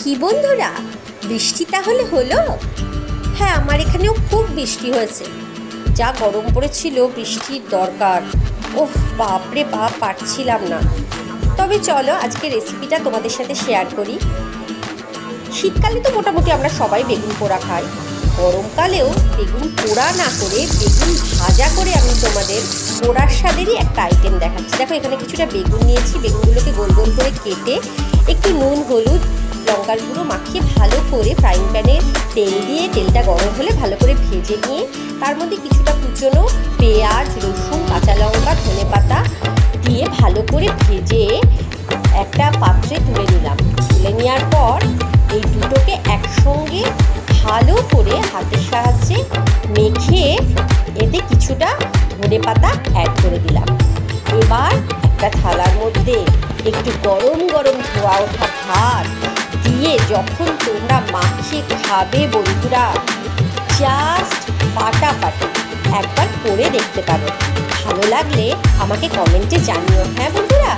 কি বন্ধুরা, বৃষ্টি তাহলে হলো? হ্যাঁ, আমার এখানেও খুব বৃষ্টি হয়েছে। যা গরম পড়েছিল, বৃষ্টির দরকার। ওহ বাপরে বাপ, পারছিলাম না। তবে চলো আজকে রেসিপিটা তোমাদের সাথে শেয়ার করি। শীতকালে তো মোটামুটি আমরা সবাই বেগুন পোড়া খাই। গরমকালেও বেগুন পোড়া না করে বেগুন ভাজা করে আমি তোমাদের পোড়ার স্বাদেরই একটা আইটেম দেখাচ্ছি। দেখো, এখানে কিছুটা বেগুন নিয়েছি। বেগুনগুলোকে গোল গোল করে কেটে একটু নুন, হলুদ, লঙ্কার গুঁড়ো মাখিয়ে ভালো করে ফ্রাইং প্যানে তেল দিয়ে, তেলটা গরম হলে ভালো করে ভেজে নিয়ে তার মধ্যে কিছুটা কুচনো পেঁয়াজ, রসুন, কাঁচা লঙ্কা, ধনেপাতা দিয়ে ভালো করে ভেজে একটা পাত্রে তুলে নিলাম। তুলে নেওয়ার পর এই দুটোকে একসঙ্গে ভালো করে হাতের সাহায্যে মেখে এতে কিছুটা ধনেপাতা অ্যাড করে দিলাম। এবার একটা থালার মধ্যে একটু গরম গরম ধোয়া ওঠা ভাত দিয়ে যখন তোমরা মাখিয়ে খাবে বন্ধুরা, জাস্ট ফাটাফাটি। একবার করে দেখতে পারো। ভালো লাগলে আমাকে কমেন্টে জানিও। হ্যাঁ বন্ধুরা।